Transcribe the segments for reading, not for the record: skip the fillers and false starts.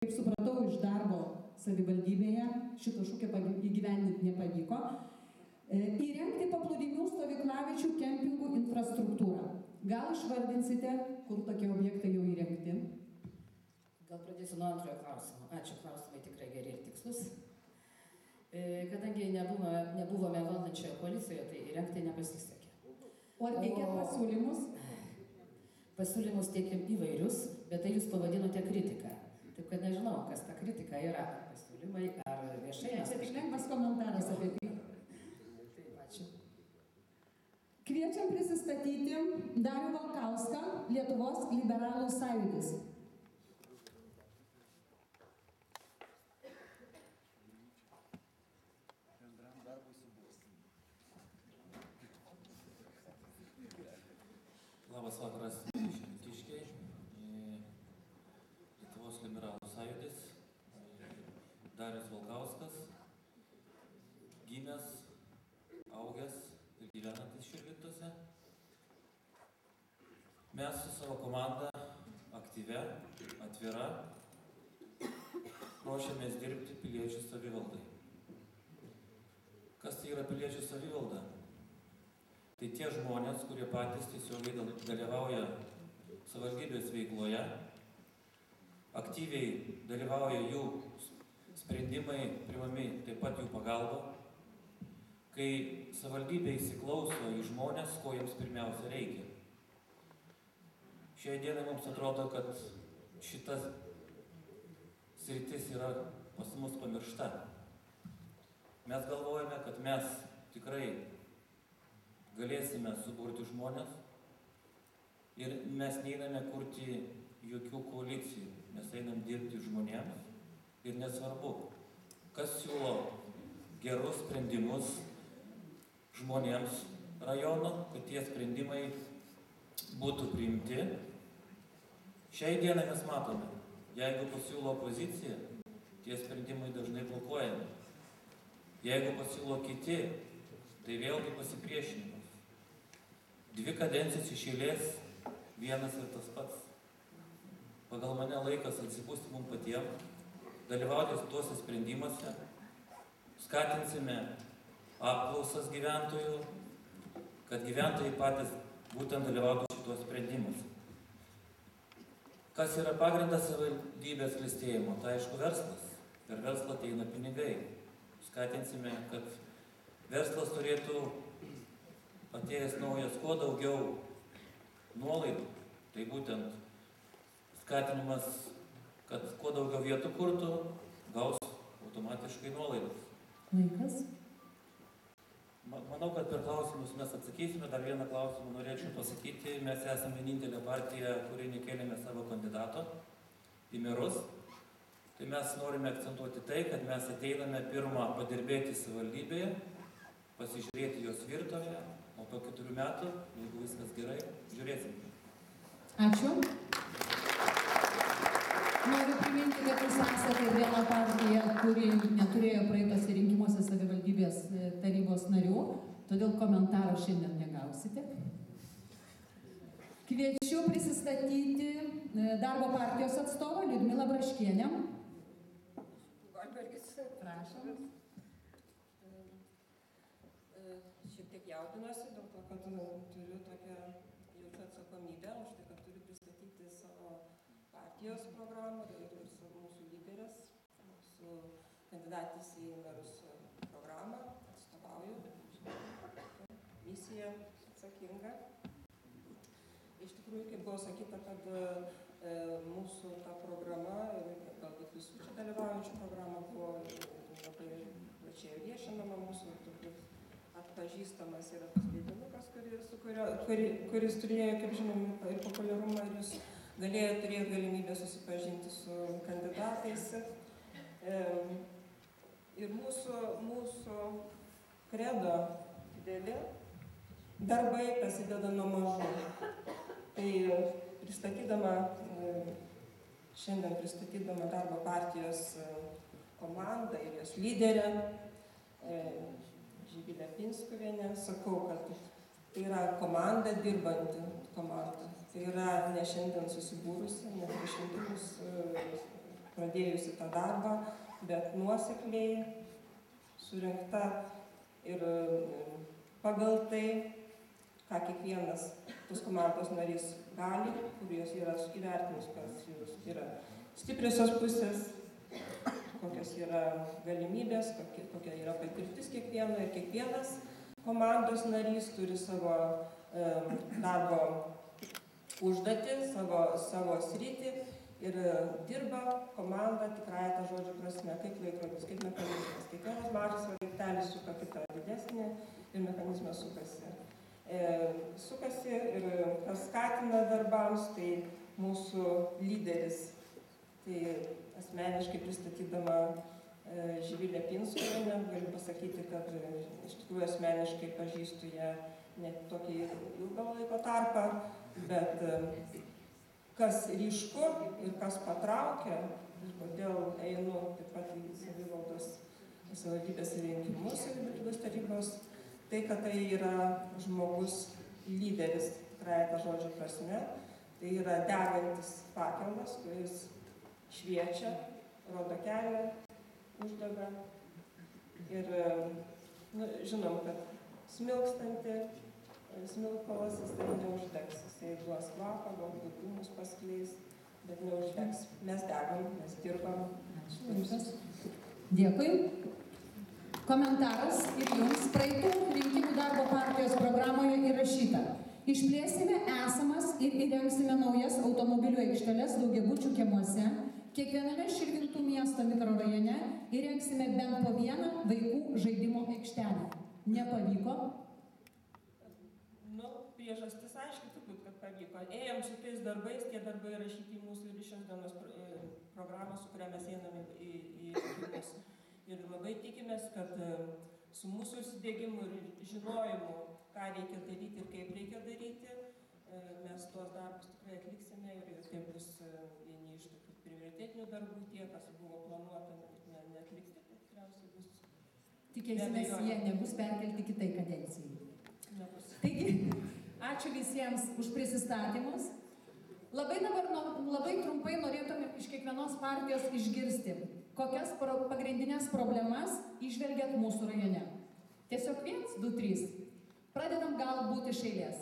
kaip supratau, iš darbo savivaldybėje šito šūkio įgyvendinti nepavyko. Įrengti paplūdimių stovyklavičių kempingų infrastruktūrą. Gal išvardinsite, kur tokie objektai jau įrengti? Gal pradėsiu nuo antrojo klausimo. Ačiū, klausimai tikrai geri ir tikslus. Kadangi nebuvome valdančioje koalicijoje, tai įrengti nepasisekė. O ar teikėt pasiūlymus? Pasiūlymus teikėm įvairius, bet tai jūs pavadinote kritiką. Taip kad nežinau, kas ta kritika yra, ar pasiūlymai, ar viešai. Čia tik lengvas komentaras apie tai. Taip, ačiū. Kviečiam prisistatyti Darių Valkauską, Lietuvos liberalų sąjūdis. Labas vakaras, šilutiškiai. Lietuvos liberalų sąjūdis, Darius Valkauskas, gimęs, augęs ir gyvenantis Širvintose. Mes su savo komanda aktyvia, atvira, ruošiamės dirbti piliečių savivaldai. Kas tai yra piliečių savivalda? Tai tie žmonės, kurie patys tiesiogiai dalyvauja savivaldybės veikloje, aktyviai dalyvauja jų sprendimai priimami, taip pat jų pagalba, kai savivaldybė įsiklauso į žmonės, ko jiems pirmiausia reikia. Šiai dienai mums atrodo, kad šitas sritis yra pas mus pamiršta. Mes galvojame, kad mes tikrai galėsime suburti žmonės ir mes neiname kurti jokių koalicijų. Mes einam dirbti žmonėms ir nesvarbu, kas siūlo gerus sprendimus žmonėms rajono, kad tie sprendimai būtų priimti. Šiai dienai mes matome, jeigu pasiūlo opozicija, tie sprendimai dažnai blokuojami. Jeigu pasiūlo kiti, tai vėlgi pasipriešinimas. 2 kadencijas iš eilės, vienas ir tas pats. Pagal mane laikas atsipūsti mums patiems, dalyvauti tuose sprendimuose, skatinsime apklausas gyventojų, kad gyventojai patys būtent dalyvautų šituos sprendimuose. Kas yra pagrindas savivaldybės klestėjimo? Tai aišku verslas. Per verslą ateina pinigai. Skatinsime, kad verslas turėtų atėjęs naujas kuo daugiau nuolaidų. Tai būtent skatinimas, kad kuo daugiau vietų kurtų, gaus automatiškai nuolaidas. Laikas? Manau, kad per klausimus mes atsakysime. Dar vieną klausimą norėčiau pasakyti. Mes esame vienintelė partija, kuri nekėlėme savo kandidato į merus. Tai mes norime akcentuoti tai, kad mes ateiname pirmą padirbėti savivaldybėje, pasižiūrėti jos virtuvę, o po 4 metų, jeigu viskas gerai, žiūrėsim. Ačiū. Noriu priminti, kad jūs esate viena partija, kuri neturėjo praeitose rinkimuose savivaldybės tarybos narių, todėl komentaro šiandien negausite. Kviečiu prisistatyti darbo partijos atstovą Liudmilą Braškienę. Prašom. Šiek tiek jaudinuosi dėl to, kad turiu tokią jaučiu atsakomybę už tai, kad turiu pristatyti savo partijos programą ir su mūsų lyderės, su kandidatės į merus programą, atstovauju misiją atsakinga. Iš tikrųjų, kaip buvo sakyta, kad mūsų ta programa, galbūt visų čia dalyvaujančių programa buvo labai plačiai viešinama, mūsų turbūt atpažįstamas yra tas leidinukas, kuris turėjo, kaip žinom, ir populiarumą, ir jūs turėjo galimybę susipažinti su kandidatais. Ir mūsų kredo dideli darbai prasideda nuo mažų. Tai šiandien pristatydama darbo partijos komandą ir jos lyderę, Živilę Pinskuvienę, sakau, kad tai yra komanda dirbanti komanda. Tai yra ne šiandien susibūrusi, ne prieš rinkimus pradėjusi tą darbą, bet nuosekliai surinkta ir pagal tai, ką kiekvienas tos komandos narys gali, kur jos yra įvertinus, kas jos yra stipriosios pusės, kokios yra galimybės, kokia yra patirtis kiekvieno ir kiekvienas komandos narys turi savo darbo užduotį, savo sritį ir dirba komanda tikrąja ta žodžio prasme, kaip laikrodis, kaip mechanizmas. Kiekvienas mažas sraigtelis suka kitą didesnį ir mechanizmas sukasi. Sukasi ir kas skatina darbams, tai mūsų lyderis. Tai asmeniškai pristatydama Živilę Pinskuvienę, galiu pasakyti, kad iš tikrųjų asmeniškai pažįstu ją ne tokį ilgą laiko tarpą, bet kas ryšku ir kas patraukia, ir kodėl einu taip pat į savivaldybės rinkimus, savivaldybės tarybos, tai, kad tai yra žmogus lyderis, tikrąja ta žodžio prasme, tai yra degantis fakelas, kuris šviečia, rodo kelią, uždega ir žinom, kad smilkalas jisai neuždegs, jisai duos kvapą, galbūt dūmus paskleis, bet neuždegs. Mes degam, mes dirbam. Dėkui. Komentaras ir jums praeitų rinkimų darbo partijos programoje įrašyta. Išplėsime esamas ir įrengsime naujas automobilių aikšteles daugiabučių kiemuose. Kiekviename Širvintų miesto mikrorajone įrengsime bent po vieną vaikų žaidimo aikštelę. Nepavyko? Priežastis aiškiai turbūt, kad pavyko. Ėjom su tais darbais, tie darbai rašyti į mūsų ir šios dienos programą, su kuria mes einame į rinkimus. Ir labai tikimės, kad su mūsų įsidėgymu ir žinojimu, ką reikia daryti ir kaip reikia daryti, mes tuos darbus tikrai atliksime ir tai bus vieni iš tokių prioritetinių darbų, tie, kas buvo planuota neatlikti, tai tikriausiai bus. Tikėsimės, jie nebus perkelti kitai kadencijai. Taigi, ačiū visiems už prisistatymus. Labai trumpai norėtume iš kiekvienos partijos išgirsti, kokias pagrindinės problemas įžvelgiat mūsų rajone. Tiesiog 1, 2, 3. Pradedam galbūt iš eilės.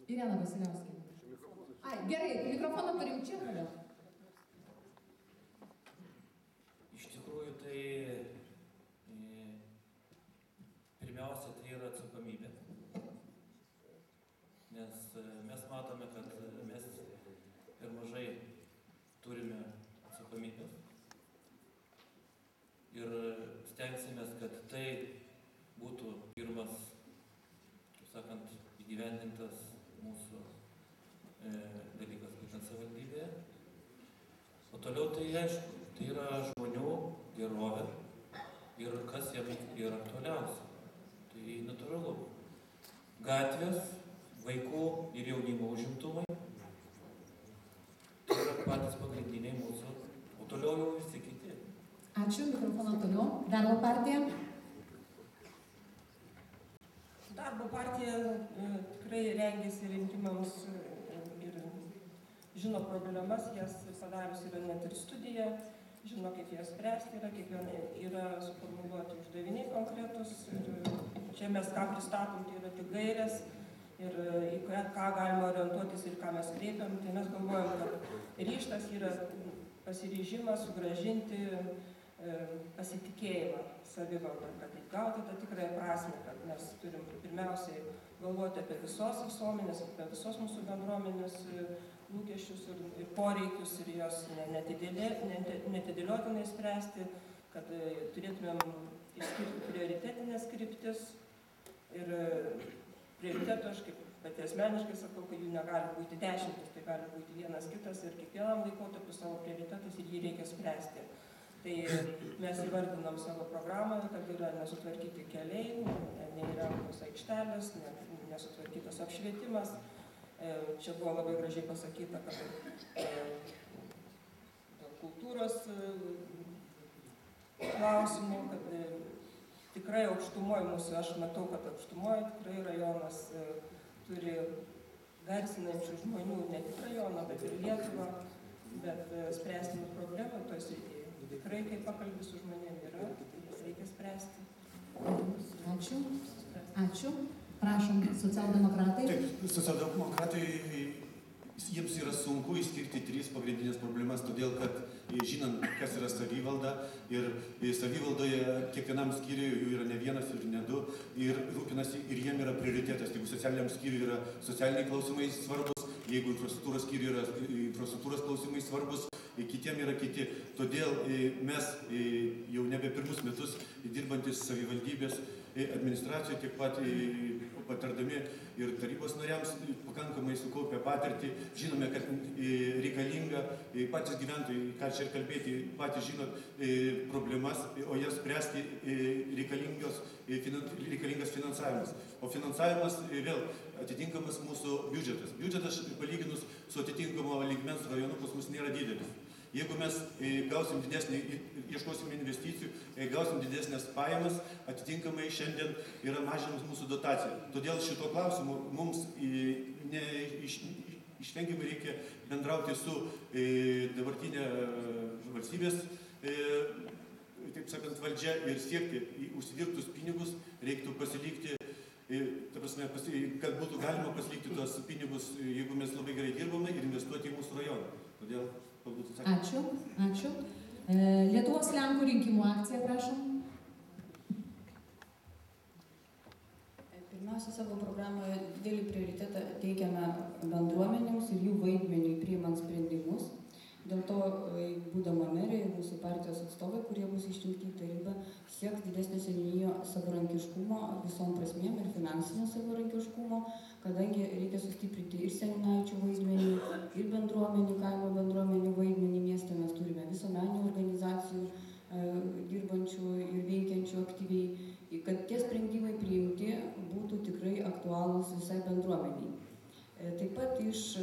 Irena Vasiliauskienė. Gerai, mikrofoną turim čia, kodėl? Iš tikrųjų, tai pirmiausia, tai yra atsakomybė. Nes mes matome, kad mes per mažai turime atsakomybės. Ir stengsimės, kad tai būtų pirmas, kaip sakant, įgyvendintas mūsų dalykas būtent savivaldybėje. O toliau tai aišku, tai yra žmonių gerovė ir kas jiems yra aktualiausia. Tai natūralu. Gatvės, vaikų ir jaunimo užimtumai. Tai yra patys pagrindiniai mūsų, o toliau jau visi kiti. Ačiū, mikrofoną toliau. Darbo partija. Darbo partija tikrai rengėsi rinkimams ir žino problemas, jas padarius yra net ir studija, žino, kaip jas spręsti yra, kiekviena yra suformuluoti uždaviniai konkretus ir čia mes ką pristatom, tai yra tik gairės ir į ką galima orientuotis ir ką mes kreipiam, tai mes galvojam, kad ryžtas yra pasiryžimas sugrąžinti pasitikėjimą savivaldą, kad įgauti tą tikrąją prasmę, kad mes turim pirmiausiai galvoti apie visos visuomenės, apie visos mūsų bendruomenės lūkesčius ir poreikius ir jos netidėliotinai spręsti, kad turėtumėm išskirti prioritetinės kryptis ir prioritetų, aš kaip pati asmeniškai sakau, kad jų negali būti 10, tai gali būti vienas kitas ir kiekvienam laikotarpiu savo prioritetus ir jį reikia spręsti. Tai mes įvardinam savo programoje, kad yra nesutvarkyti keliai, neįrengtos aikštelės, nesutvarkytas apšvietimas. Čia buvo labai gražiai pasakyta, kad dėl kultūros klausimų, kad tikrai aukštumoje mūsų, aš matau, kad aukštumoje tikrai rajonas turi garsinančių žmonių ne tik rajoną, bet ir Lietuvą, bet spręstinų problemų toj srityje. Tikrai, kai pakalbį su žmonėmis yra, jas reikia spręsti. Ačiū. Ačiū. Prašom, socialdemokratai. Taip, socialdemokratai, jiems yra sunku išskirti 3 pagrindinės problemas, todėl kad žinant, kas yra savivalda ir savivaldoje kiekvienam skyriui jų yra ne vienas ir ne 2 ir rūpinasi ir jiem yra prioritetas. Jeigu socialiniam skyriui yra socialiniai klausimai svarbus, jeigu infrastruktūros skyriui yra infrastruktūros klausimai svarbus, kitiem yra kiti. Todėl mes jau nebe pirmus metus dirbantis savivaldybės administracijoje tiek pat patardami ir tarybos nariams pakankamai sukaupę patirtį, žinome, kad reikalinga patys gyventojai, ką čia ir kalbėti, patys žino problemas, o jas spręsti reikalingas finansavimas. O finansavimas vėl atitinkamas mūsų biudžetas. Biudžetas palyginus su atitinkamo lygmens rajonu pas mus nėra didelis. Jeigu mes gausim didesnį, ieškosim investicijų, gausim didesnės pajamas, atitinkamai šiandien yra mažinamas mūsų dotacija. Todėl šito klausimu mums išvengiamai reikia bendrauti su dabartinė valstybės, taip sakant, valdžia ir siekti užsidirbtus pinigus, reiktų pasilikti, ta prasme, kad būtų galima pasilikti tos pinigus, jeigu mes labai gerai dirbame ir investuoti į mūsų rajoną. Todėl Ačiū, ačiū. Lietuvos Lenkų rinkimų akcija, prašom. Pirmiausia, savo programoje didelį prioritetą teikiame bendruomenėms ir jų vaidmeniui priimant sprendimus. Dėl to, būdama merė, mūsų partijos atstovai, kurie bus išrinkti į tarybą, sieks didesnio seniūnijo savarankiškumo visom prasmėm ir finansinio savarankiškumo, kadangi reikia sustiprinti ir seniūnaičių vaidmenį, ir bendruomenių, kaimo bendruomenių vaidmenį mieste. Mes turime visuomeninių organizacijų dirbančių ir veikiančių aktyviai, kad tie sprendimai priimti būtų tikrai aktualūs visai bendruomeniai. Taip pat iš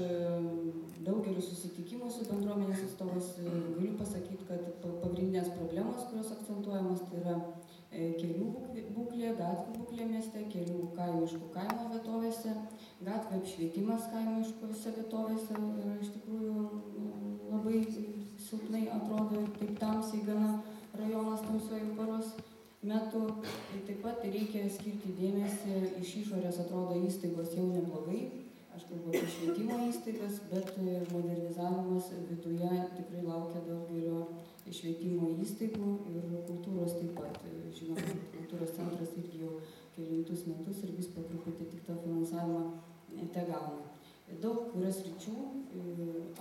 daugelio susitikimų su bendruomenės atstovais galiu pasakyti, kad pagrindinės problemos, kurios akcentuojamos, tai yra kelių būklė, gatvių būklė mieste, kelių kaimiškų kaimo vietovėse, gatvių apšvietimas kaimiškose vietovėse iš tikrųjų labai silpnai atrodo ir taip tamsiai gana rajonas tamsiuoju paros metu. Taip pat reikia skirti dėmesį, iš išorės atrodo įstaigos jau neblogai. Aš kalbu apie švietimo įstaigas, bet modernizavimas viduje tikrai laukia daugelio švietimo įstaigų ir kultūros taip pat. Žinoma, kultūros centras irgi jau kelintus metus ir vis po truputį tik tą finansavimą te gauna. Daug yra sričių,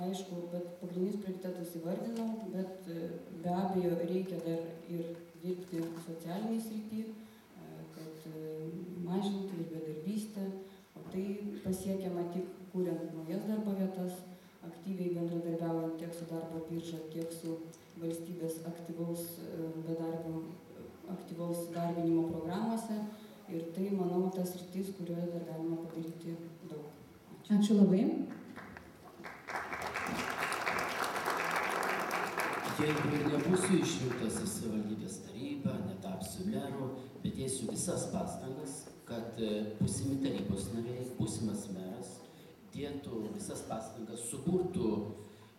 aišku, bet pagrindinis prioritetas įvardinau, bet be abejo reikia dar ir dirbti socialiniai srity, kad mažinti ir bedarbystę. Tai pasiekiama tik kuriant naujas darbo vietas, aktyviai bendradarbiaujant tiek su darbo birža, tiek su valstybės aktyvaus darbinimo programuose. Ir tai, manau, tas sritis, kurioje dar galima padaryti daug. Ačiū. Ačiū labai. Jeigu ir nebūsiu išrinktas į savivaldybės tarybą, netapsiu meru, bet dėsiu visas pastangas, kad būsimi tarybos nariai, būsimas meras dėtų visas pastangas, suburtų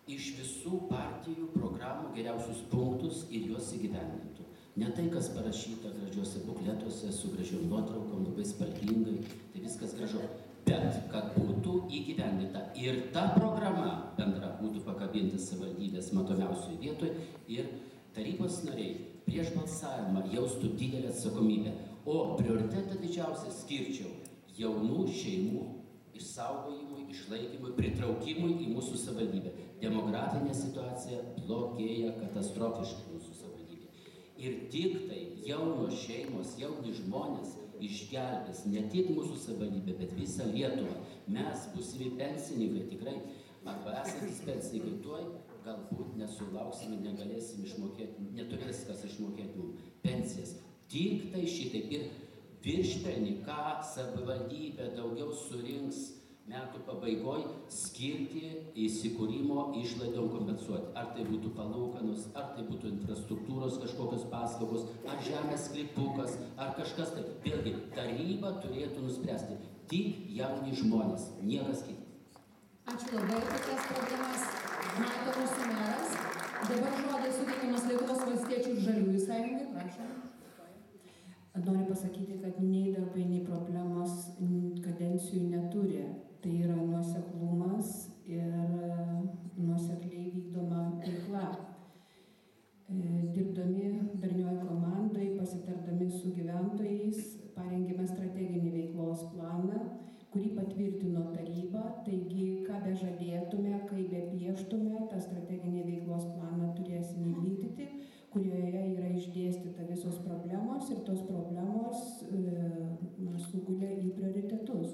iš visų partijų programų geriausius punktus ir juos įgyvendintų. Ne tai, kas parašyta gražiuose bukletuose su gražiom nuotraukom, labai spalvingai, tai viskas gražu, bet kad būtų įgyvendinta ir ta programa bendra būtų pakabinta savivaldybės matomiausioje vietoje ir tarybos nariai prieš balsavimą jaustų didelę atsakomybę. O prioritetą didžiausią skirčiau jaunų šeimų išsaugojimui, išlaikymui, pritraukimui į mūsų savivaldybę. Demografinė situacija blogėja katastrofiškai mūsų savivaldybė. Ir tik tai jaunos šeimos, jauni žmonės išgelbės ne tik mūsų savivaldybę, bet visą Lietuvą. Mes būsime pensininkai tikrai, arba esantys pensininkai tuoj, galbūt nesulauksime, negalėsim išmokėti, neturės kas išmokėti pensijas. Tik tai šitaip ir viršpelnį, ką savivaldybė daugiau surinks metų pabaigoje, skirti įsikūrimo išlaidom kompensuoti. Ar tai būtų palūkanos, ar tai būtų infrastruktūros kažkokios paslaugos, ar žemės sklypukas, ar kažkas tai. Vėlgi, taryba turėtų nuspręsti. Tik jauni žmonės, niekas kitas. Ačiū labai, kokias problemas mato mūsų meras. Dabar žodis suteikiamas Lietuvos valstiečių ir žaliųjų sąjungai. Prašom. Noriu pasakyti, kad nei darbai, nei problemos kadencijų neturi. Tai yra nuoseklumas ir nuosekliai vykdoma veikla. Dirbdami darnioj komandai, pasitardami su gyventojais, parengėme strateginį veiklos planą, kurį patvirtino taryba. Taigi, ką bežadėtume, kai bepieštume, tą strateginį veiklos planą turėsime įvykdyti, kurioje yra išdėstyta visos problemos ir tos problemos sugulė į prioritetus.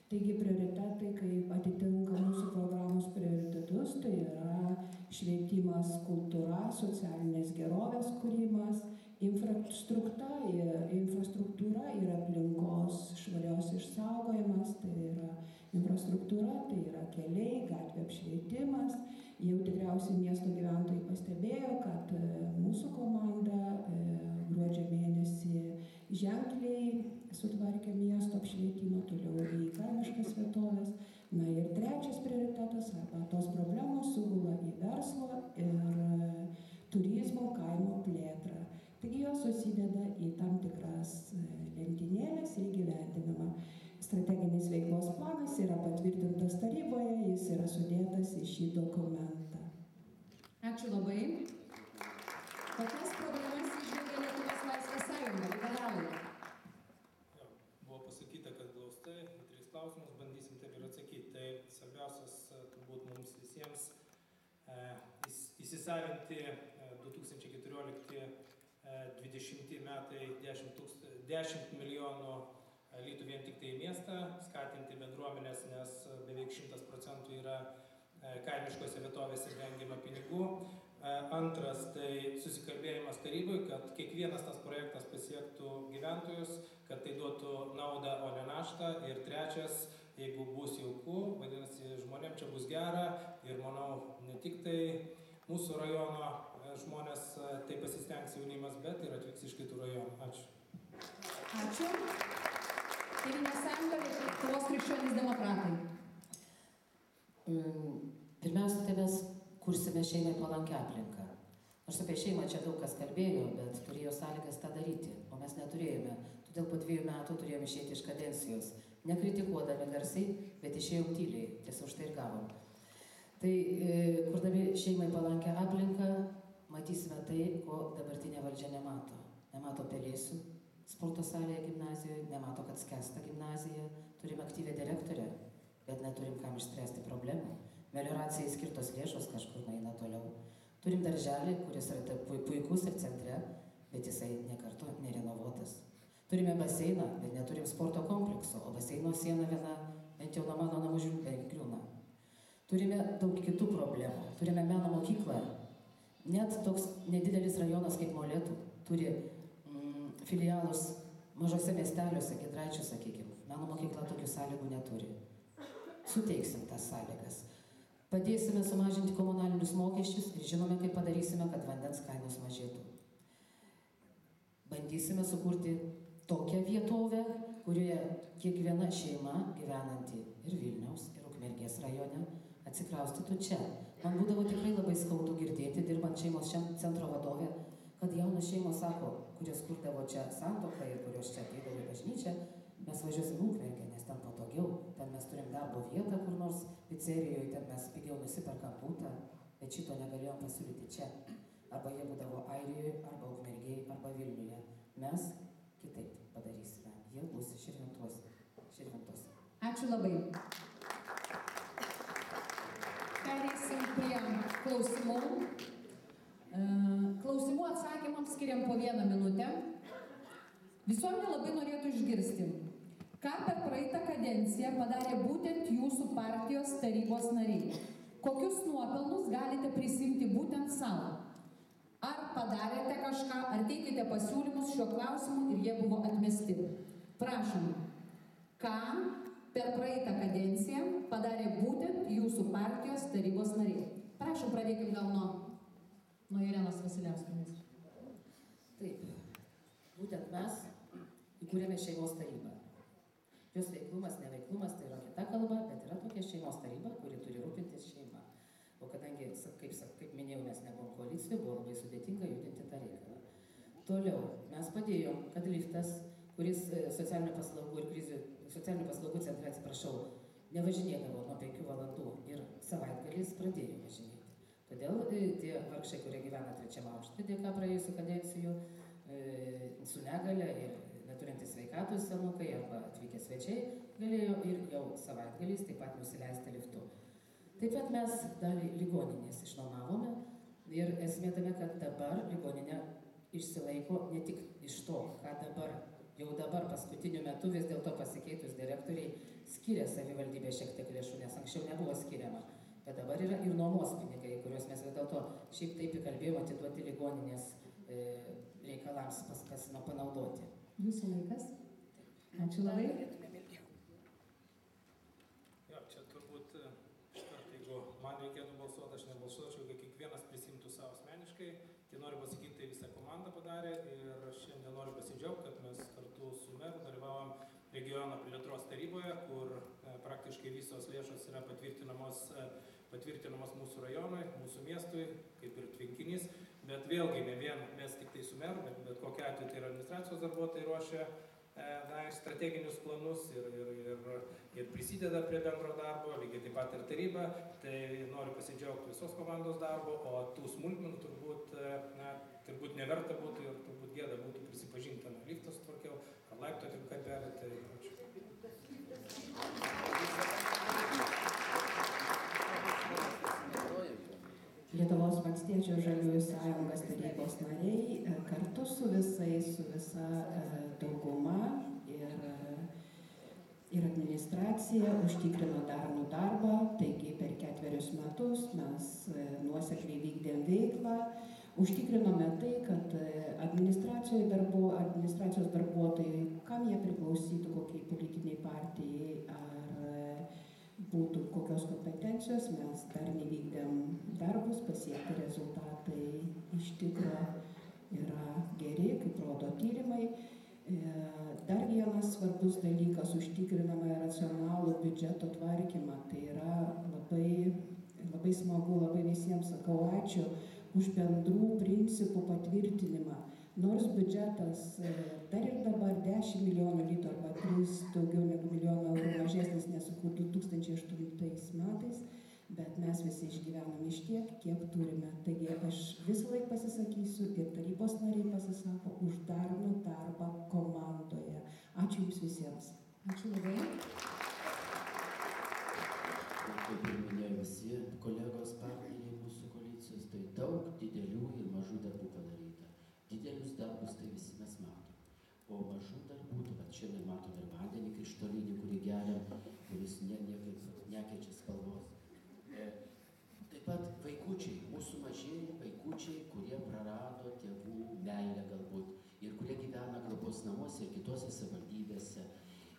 Taigi prioritetai, kaip atitinka mūsų programos prioritetus, tai yra švietimas, kultūra, socialinės gerovės kūrimas, infrastruktūra ir aplinkos švarios išsaugojimas, tai yra infrastruktūra, tai yra keliai, gatvių apšvietimas. Jau tikriausiai miesto gyventojai pastebėjo, kad mūsų komanda gruodžio mėnesį ženkliai sutvarkė miesto apšvietimą, toliau į kaimiškas vietovės. Na ir trečias prioritetas, arba tos problemos sugula į verslo ir turizmo kaimo plėtrą. Taigi jos susideda į tam tikras lentynėlės ir įgyvendinama. Strateginis veiklos planas yra patvirtintas taryboje, jis yra sudėtas į šį dokumentą. Ačiū labai. Kokias problemas įžvelgia Lietuvos laisvės sąjunga, liberalai? Buvo pasakyta, kad glaustai, 3 klausimus bandysim taip ir atsakyti. Tai svarbiausias turbūt mums visiems įsisavinti 2014-2020 metai 10 milijonų litų vien tik tai į miestą, skatinti bendruomenės, nes beveik 100% yra kaimiškose vietovėse vengiama pinigų. Antras, tai susikalbėjimas tarybai, kad kiekvienas tas projektas pasiektų gyventojus, kad tai duotų naudą, o ne naštą. Ir trečias, jeigu bus jauku, vadinasi, žmonėm čia bus gera. Ir manau, ne tik tai mūsų rajono žmonės tai pasistengs jaunimas, bet ir atvyks iš kitų rajonų. Ačiū. Ačiū. Tėvynės sąjunga, Lietuvos krikščionys demokratai. Pirmiausia, tai mes kursime šeimai palankę aplinką. Nors apie šeimą čia daug kas kalbėjo, bet turėjo sąlygas tą daryti, o mes neturėjome. Todėl po 2 metų turėjome išeiti iš kadencijos. Nekritikuodami garsiai, bet išėjom tyliai. Tiesa, už tai ir gavom. Tai, kurdami šeimai palankę aplinką, matysime tai, ko dabartinė valdžia nemato. Nemato pelėsių sporto salėje gimnazijoje, nemato, kad skęsta gimnazija. Turim aktyvę direktorę, bet neturim kam išspręsti problemų. Melioracijai skirtos lėšos kažkur eina toliau. Turim darželį, kuris yra puikus ir centre, bet jisai nekartu nerenovuotas. Turime baseiną, bet neturim sporto komplekso, o baseino siena viena, bent jau nuo mano namų žiūrint, beveik griūna. Turime daug kitų problemų. Turime meno mokyklą. Net toks nedidelis rajonas kaip Molėtų turi filialus mažose miesteliuose, Giedraičių, sakykime. Meno mokykla tokių sąlygų neturi. Suteiksim tas sąlygas. Padėsime sumažinti komunalinius mokesčius ir žinome, kaip padarysime, kad vandens kainos mažėtų. Bandysime sukurti tokią vietovę, kurioje kiekviena šeima gyvenanti ir Vilniaus, ir Ukmergės rajone atsikraustytų čia. Man būdavo tikrai labai skaudu girdėti, dirbant šeimos centro vadovė, kad jaunos šeimos sako, kurios kurdavo čia santuoką ir kurios čia ateidavo į bažnyčią, mes važiuosim Ukmergę, nes ten patogiau, ten mes turim darbo vietą kur nors pizzerijoje, ten mes pigiau nusiperkam butą, bet šito negalėjom pasiūlyti čia. Arba jie būdavo Airijoje, arba Ukmergėje, arba Vilniuje. Mes kitaip padarysime. Jie bus Širvintose. Ačiū labai. Pereisim prie klausimų. Klausimų atsakymams skiriam po 1 minutę. Visuomenė labai norėtų išgirsti, ką per praeitą kadenciją padarė būtent jūsų partijos tarybos nariai. Kokius nuopelnus galite prisimti būtent savo? Ar padarėte kažką, ar teikite pasiūlymus šiuo klausimu ir jie buvo atmesti? Prašom, ką per praeitą kadenciją padarė būtent jūsų partijos tarybos nariai? Prašom, pradėkim gal nuo Irenos Vasiliauskienės. Taip, būtent mes įkūrėme šeimos tarybą. Jos veiklumas, neveiklumas, tai yra kita kalba, bet yra tokia šeimos taryba, kuri turi kaip minėjau, mes nebuvom koalicijoje, buvo labai sudėtinga judinti tą reikalą. Toliau, mes padėjom, kad liftas, kuris socialinių paslaugų centre, nevažinėdavo nuo 5 valandų ir savaitgaliais pradėjo važinėti. Todėl tie vargšai, kurie gyvena 3 aukšte dėka praėjusių kadencijų, su negale ir neturintys sveikatos senukai arba atvykę svečiai, galėjo ir jau savaitgaliais taip pat nusileisti liftu. Taip pat mes dalį ligoninės išnuomavome ir esmė tame, kad dabar ligoninė išsilaiko ne tik iš to, ką jau dabar paskutiniu metu vis dėlto pasikeitus direktoriai skiria savivaldybė šiek tiek lėšų, nes anksčiau nebuvo skiriama. Bet dabar yra ir nuomos pinigai, kuriuos mes vis dėlto šiaip taip įkalbėjome atiduoti ligoninės reikalams panaudoti. Jūsų laikas. Ačiū labai. Jo, čia turbūt, jeigu man reikėtų balsuoti, aš nebalsuočiau, kad kiekvienas prisimtų savo asmeniškai. Tai noriu pasakyti, tai visa komanda padarė ir šiandien noriu pasidžiaugti, kad mes kartu su meru dalyvavom regiono plėtros taryboje, kur praktiškai visos lėšos yra patvirtinamos mūsų rajonui, mūsų miestui, kaip ir tvenkinys. Bet vėlgi, ne vien mes tik tai su meru, bet kokia atveju tai yra administracijos darbuotojai ruošia strateginius planus ir prisideda prie bendro darbo, lygiai taip pat ir taryba. Tai noriu pasidžiaugti visos komandos darbo, o tų smulkmenų turbūt neverta būtų ir turbūt gėda būtų prisipažinti, liftas tvarkiau, ar laipto tik kabelį, tai ačiū. Lietuvos valstiečių ir žaliųjų sąjungos tarybos nariai kartu su visa dauguma ir administracija užtikrino darnų darbą, taigi per 4 metus mes nuosekliai vykdėm veiklą, užtikrinome tai, kad administracijos darbuotojai, kam jie priklausytų, kokiai politiniai partijai ar būtų kokios kompetencijos, mes dar nevykdėm darbus, pasiekti rezultatai iš tikro yra geri, kaip rodo tyrimai. Dar vienas svarbus dalykas, užtikrinama racionalų biudžeto tvarkymą. Tai yra labai smagu, labai visiems sakau ačiū už bendrų principų patvirtinimą. Nors biudžetas dar ir dabar 10 milijonų litų arba 3 daugiau negu milijono eurų mažesnis nesukur 2008 metais, bet mes visi išgyvenam iš tiek, kiek turime. Taigi aš visą laiką pasisakysiu ir tarybos nariai pasisako už darnų darbą komandoje. Ačiū Jums visiems. Ačiū labai. Kaip ir minėjo visi kolegos partneriai mūsų koalicijos, tai daug didelių ir mažų darbų padaryta. Didelius darbus tai visi mes matom. O mažų darbų, tai šiandien matom ir vandenį krištolinį, kurį geriam, kuris niekaip nekeičia spalvos. Taip pat vaikučiai, mūsų mažieji vaikučiai, kurie prarado tėvų meilę galbūt ir kurie gyvena globos namuose ir kitose savivaldybėse.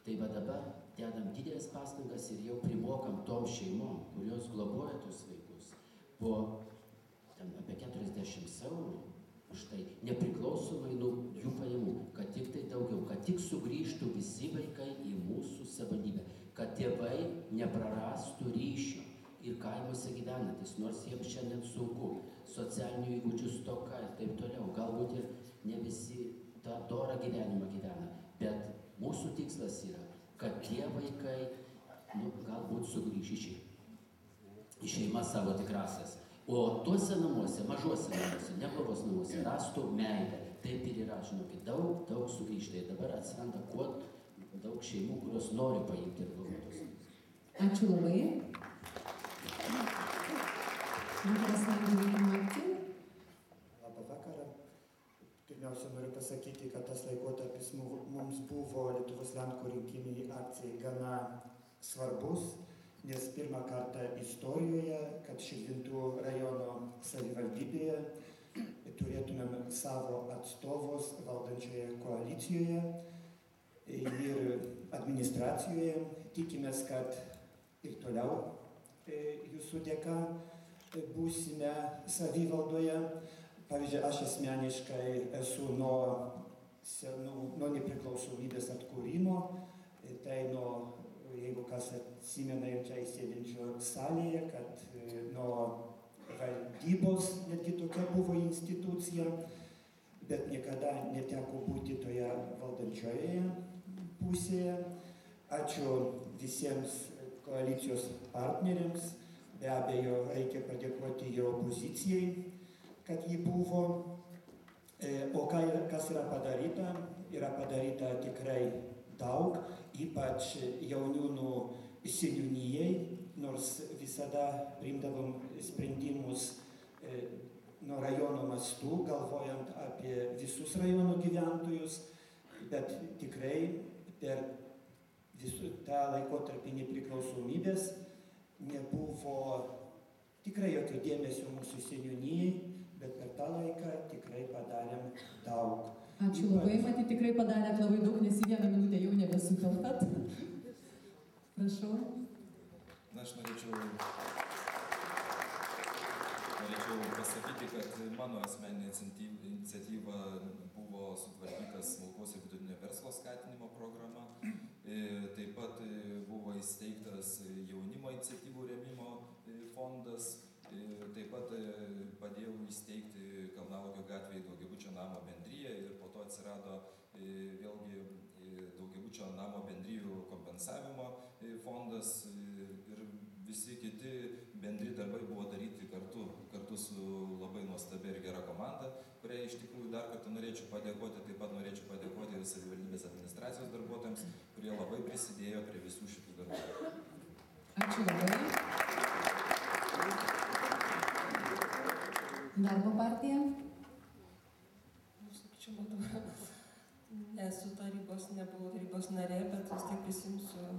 Tai va dabar dedam didelės pastangas ir jau primokam tom šeimom, kurios globoja tos vaikus, po apie 40 eurų. Štai, nepriklausomai nuo jų pajamų, kad tik tai daugiau, kad tik sugrįžtų visi vaikai į mūsų savivaldybę, kad tėvai neprarastų ryšio ir kaimuose gyvenantis, nors jiems šiandien sunku, socialinių įgūdžių stoka ir taip toliau, galbūt ir ne visi tą dorą gyvenimą gyvena, bet mūsų tikslas yra, kad tie vaikai, galbūt sugrįš į šeimą savo tikrasias. O tuose namuose, mažuose namuose, neglobos namuose rastų meilę. Taip ir yra, žinokit, daug sugrįžta. Ir dabar atsiranda kuo daug šeimų, kurios nori paimti ir globotus. Ačiū labai. Labą vakarą. Pirmiausia, noriu pasakyti, kad tas laikotarpis mums buvo Lietuvos Lenkų rinkiminiai akcijai gana svarbus. Nes pirmą kartą istorijoje, kad Širvintų rajono savivaldybėje turėtumėm savo atstovus valdančioje koalicijoje ir administracijoje. Tikimės, kad ir toliau jūsų dėka būsime savivaldoje. Pavyzdžiui, aš asmeniškai esu nuo nepriklausomybės atkūrimo, tai jeigu kas atsimena ir čia įsėdinčio salėje, kad nuo statybos, netgi tokia buvo institucija, bet niekada neteko būti toje valdančioje pusėje. Ačiū visiems koalicijos partneriams, be abejo reikia padėkoti jo opozicijai, kad ji buvo. O kas yra padaryta? Yra padaryta tikrai daug, ypač jauniūnų seniūnijai, nors visada priimdavom sprendimus nuo rajono mastų, galvojant apie visus rajono gyventojus, bet tikrai per visų tą laikotarpį nepriklausomybės nebuvo tikrai jokio dėmesio mūsų seniūnijai, bet per tą laiką tikrai padarėm daug. Ačiū labai, matyt, tikrai padarėt labai daug, nes į 1 minutę jau nebesutelpat. Prašau. Na, aš norėčiau pasakyti, kad mano asmeninė iniciatyva buvo sutvarkytas smulkaus ir vidutinio verslo skatinimo programa. Taip pat buvo įsteigtas jaunimo iniciatyvų rėmimo fondas. Taip pat padėjau įsteigti Kalnalogio gatvėje daugiabučio namo bendriją ir po to atsirado vėlgi daugiabučio namo bendrijų kompensavimo fondas ir visi kiti bendri darbai buvo daryti kartu su labai nuostabia ir gera komanda, kuriai iš tikrųjų dar kartą norėčiau padėkoti, taip pat norėčiau padėkoti ir savivaldybės administracijos darbuotojams, kurie labai prisidėjo prie visų šitų darbų. Ačiū labai. Darbo partija? Sakyčiau, matau, nesu nebuvau tarybos narė, bet vis tiek prisimsiu